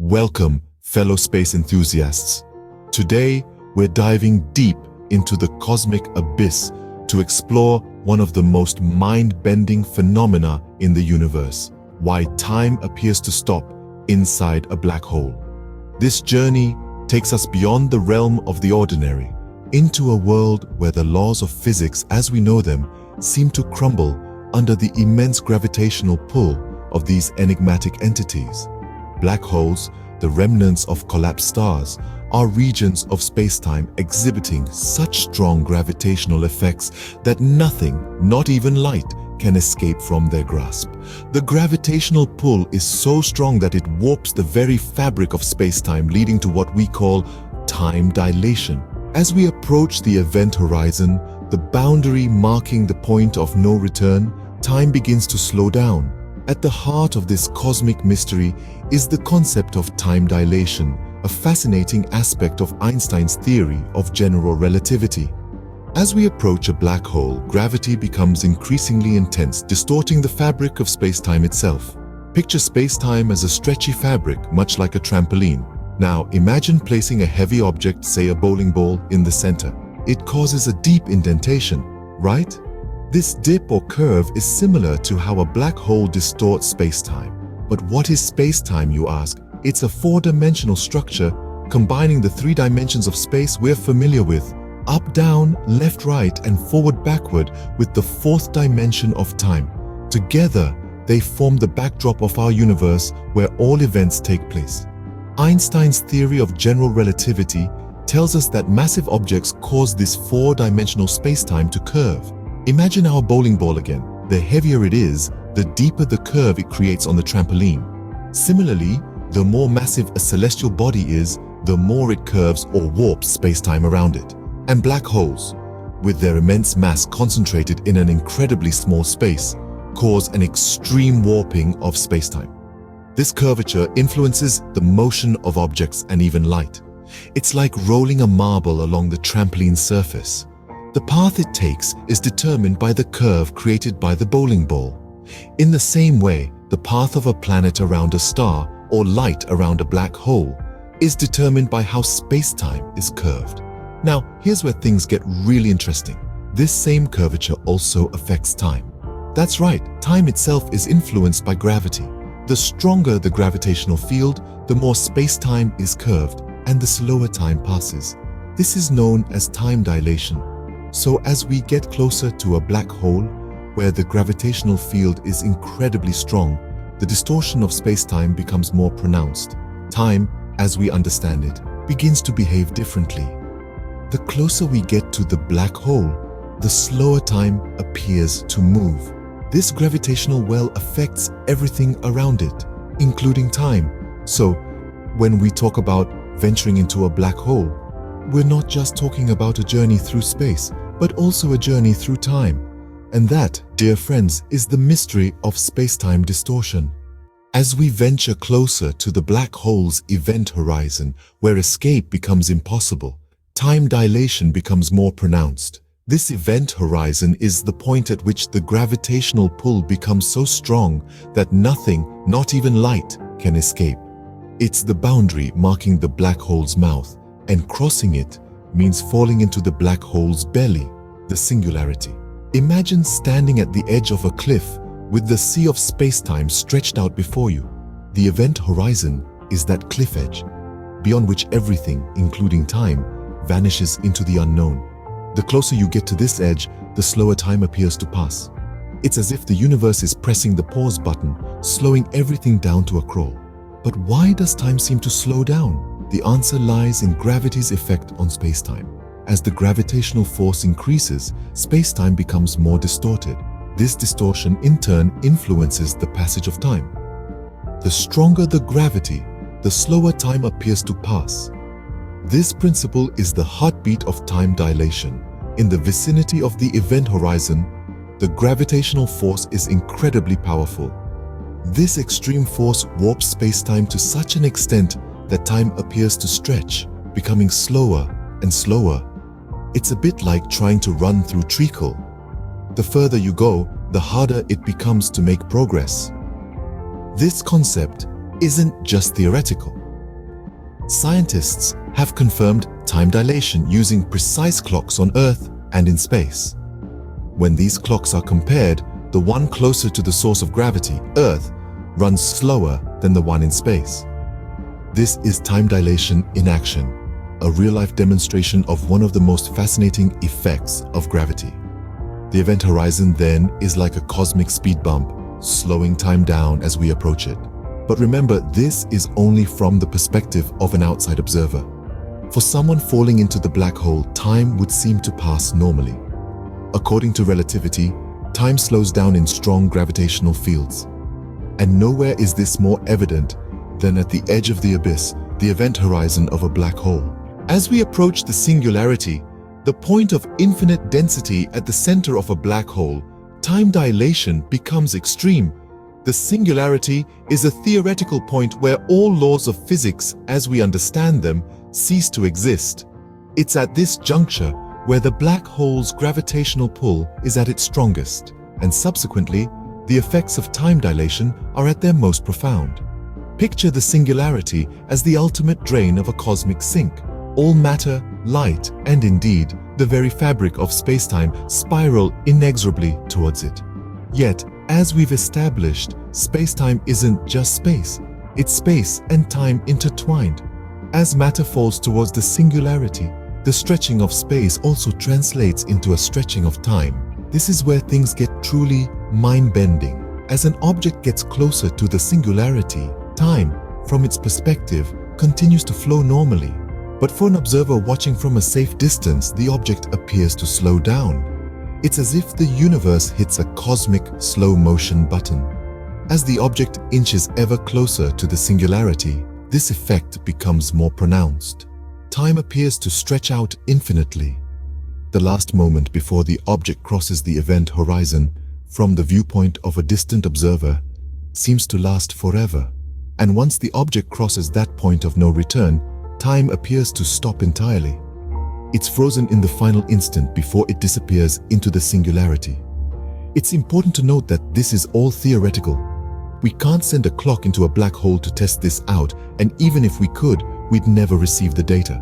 Welcome, fellow space enthusiasts. Today, we're diving deep into the cosmic abyss to explore one of the most mind-bending phenomena in the universe: why time appears to stop inside a black hole. This journey takes us beyond the realm of the ordinary, into a world where the laws of physics as we know them seem to crumble under the immense gravitational pull of these enigmatic entities. Black holes, the remnants of collapsed stars, are regions of space-time exhibiting such strong gravitational effects that nothing, not even light, can escape from their grasp. The gravitational pull is so strong that it warps the very fabric of space-time, leading to what we call time dilation. As we approach the event horizon, the boundary marking the point of no return, time begins to slow down. At the heart of this cosmic mystery is the concept of time dilation, a fascinating aspect of Einstein's theory of general relativity. As we approach a black hole, gravity becomes increasingly intense, distorting the fabric of space-time itself. Picture space-time as a stretchy fabric, much like a trampoline. Now, imagine placing a heavy object, say a bowling ball, in the center. It causes a deep indentation, right? This dip or curve is similar to how a black hole distorts space-time. But what is space-time, you ask? It's a four-dimensional structure combining the three dimensions of space we're familiar with: up, down, left, right, and forward, backward, with the fourth dimension of time. Together, they form the backdrop of our universe where all events take place. Einstein's theory of general relativity tells us that massive objects cause this four-dimensional space-time to curve. Imagine our bowling ball again. The heavier it is, the deeper the curve it creates on the trampoline. Similarly, the more massive a celestial body is, the more it curves or warps space-time around it. And black holes, with their immense mass concentrated in an incredibly small space, cause an extreme warping of space-time. This curvature influences the motion of objects and even light. It's like rolling a marble along the trampoline surface. The path it takes is determined by the curve created by the bowling ball. In the same way, the path of a planet around a star or light around a black hole is determined by how space-time is curved. Now, here's where things get really interesting. This same curvature also affects time. That's right, time itself is influenced by gravity. The stronger the gravitational field, the more space-time is curved and the slower time passes. This is known as time dilation. So as we get closer to a black hole, where the gravitational field is incredibly strong, the distortion of space-time becomes more pronounced. Time, as we understand it, begins to behave differently. The closer we get to the black hole, the slower time appears to move. This gravitational well affects everything around it, including time. So, when we talk about venturing into a black hole, we're not just talking about a journey through space, but also a journey through time. And that, dear friends, is the mystery of space-time distortion. As we venture closer to the black hole's event horizon, where escape becomes impossible, time dilation becomes more pronounced. This event horizon is the point at which the gravitational pull becomes so strong that nothing, not even light, can escape. It's the boundary marking the black hole's mouth, and crossing it means falling into the black hole's belly, the singularity. Imagine standing at the edge of a cliff with the sea of space-time stretched out before you. The event horizon is that cliff edge, beyond which everything, including time, vanishes into the unknown. The closer you get to this edge, the slower time appears to pass. It's as if the universe is pressing the pause button, slowing everything down to a crawl. But why does time seem to slow down? The answer lies in gravity's effect on space-time. As the gravitational force increases, space-time becomes more distorted. This distortion in turn influences the passage of time. The stronger the gravity, the slower time appears to pass. This principle is the heartbeat of time dilation. In the vicinity of the event horizon, the gravitational force is incredibly powerful. This extreme force warps space-time to such an extent that time appears to stretch, becoming slower and slower. It's a bit like trying to run through treacle. The further you go, the harder it becomes to make progress. This concept isn't just theoretical. Scientists have confirmed time dilation using precise clocks on Earth and in space. When these clocks are compared, the one closer to the source of gravity, Earth, runs slower than the one in space. This is time dilation in action, a real-life demonstration of one of the most fascinating effects of gravity. The event horizon then is like a cosmic speed bump, slowing time down as we approach it. But remember, this is only from the perspective of an outside observer. For someone falling into the black hole, time would seem to pass normally. According to relativity, time slows down in strong gravitational fields. And nowhere is this more evident than at the edge of the abyss, the event horizon of a black hole. As we approach the singularity, the point of infinite density at the center of a black hole, time dilation becomes extreme. The singularity is a theoretical point where all laws of physics, as we understand them, cease to exist. It's at this juncture where the black hole's gravitational pull is at its strongest, and subsequently, the effects of time dilation are at their most profound. Picture the singularity as the ultimate drain of a cosmic sink. All matter, light, and indeed, the very fabric of spacetime spiral inexorably towards it. Yet, as we've established, spacetime isn't just space. It's space and time intertwined. As matter falls towards the singularity, the stretching of space also translates into a stretching of time. This is where things get truly mind-bending. As an object gets closer to the singularity, time, from its perspective, continues to flow normally. But for an observer watching from a safe distance, the object appears to slow down. It's as if the universe hits a cosmic slow-motion button. As the object inches ever closer to the singularity, this effect becomes more pronounced. Time appears to stretch out infinitely. The last moment before the object crosses the event horizon, from the viewpoint of a distant observer, seems to last forever. And once the object crosses that point of no return, time appears to stop entirely. It's frozen in the final instant before it disappears into the singularity. It's important to note that this is all theoretical. We can't send a clock into a black hole to test this out, and even if we could, we'd never receive the data.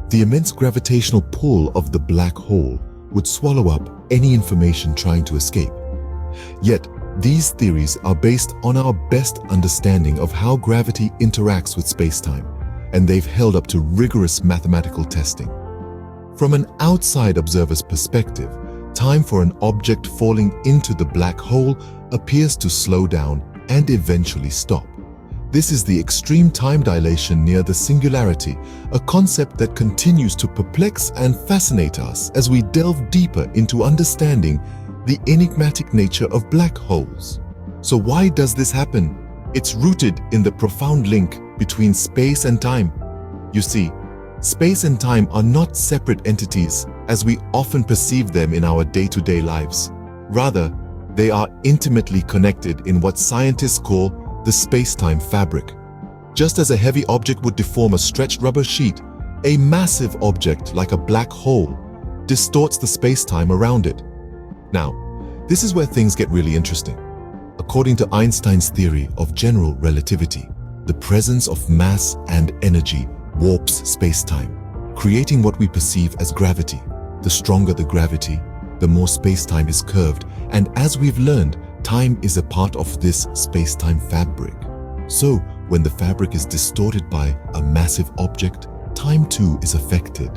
The immense gravitational pull of the black hole would swallow up any information trying to escape. Yet, these theories are based on our best understanding of how gravity interacts with spacetime, and they've held up to rigorous mathematical testing. From an outside observer's perspective, time for an object falling into the black hole appears to slow down and eventually stop. This is the extreme time dilation near the singularity, a concept that continues to perplex and fascinate us as we delve deeper into understanding the enigmatic nature of black holes. So why does this happen? It's rooted in the profound link between space and time. You see, space and time are not separate entities as we often perceive them in our day-to-day lives. Rather, they are intimately connected in what scientists call the space-time fabric. Just as a heavy object would deform a stretched rubber sheet, a massive object like a black hole distorts the space-time around it. Now, this is where things get really interesting. According to Einstein's theory of general relativity, the presence of mass and energy warps space-time, creating what we perceive as gravity. The stronger the gravity, the more space-time is curved, and as we've learned, time is a part of this space-time fabric. So, when the fabric is distorted by a massive object, time too is affected.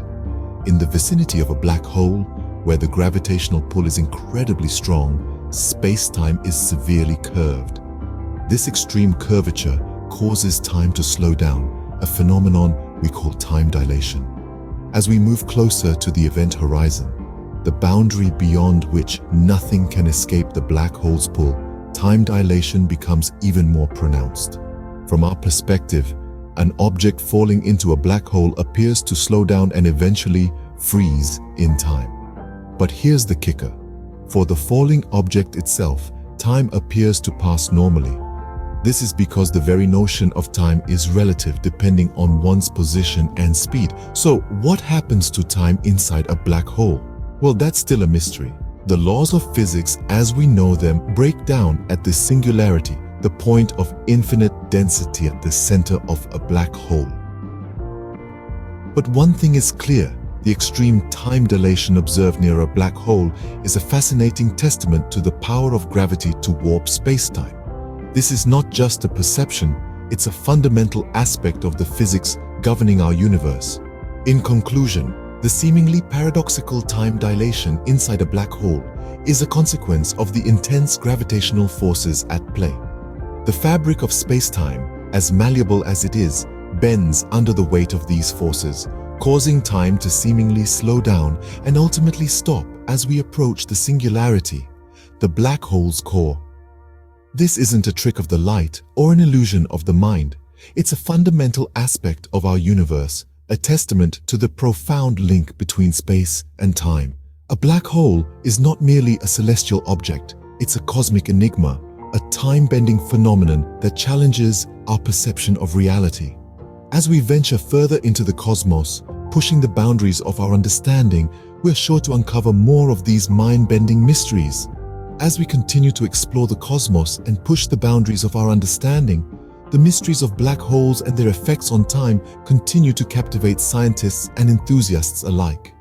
In the vicinity of a black hole, where the gravitational pull is incredibly strong, space-time is severely curved. This extreme curvature causes time to slow down, a phenomenon we call time dilation. As we move closer to the event horizon, the boundary beyond which nothing can escape the black hole's pull, time dilation becomes even more pronounced. From our perspective, an object falling into a black hole appears to slow down and eventually freeze in time. But here's the kicker. For the falling object itself, time appears to pass normally. This is because the very notion of time is relative depending on one's position and speed. So what happens to time inside a black hole? Well, that's still a mystery. The laws of physics as we know them break down at the singularity, the point of infinite density at the center of a black hole. But one thing is clear: the extreme time dilation observed near a black hole is a fascinating testament to the power of gravity to warp spacetime. This is not just a perception, it's a fundamental aspect of the physics governing our universe. In conclusion, the seemingly paradoxical time dilation inside a black hole is a consequence of the intense gravitational forces at play. The fabric of spacetime, as malleable as it is, bends under the weight of these forces, causing time to seemingly slow down and ultimately stop as we approach the singularity, the black hole's core. This isn't a trick of the light or an illusion of the mind. It's a fundamental aspect of our universe, a testament to the profound link between space and time. A black hole is not merely a celestial object, it's a cosmic enigma, a time-bending phenomenon that challenges our perception of reality. As we venture further into the cosmos, pushing the boundaries of our understanding, we're sure to uncover more of these mind-bending mysteries. As we continue to explore the cosmos and push the boundaries of our understanding, the mysteries of black holes and their effects on time continue to captivate scientists and enthusiasts alike.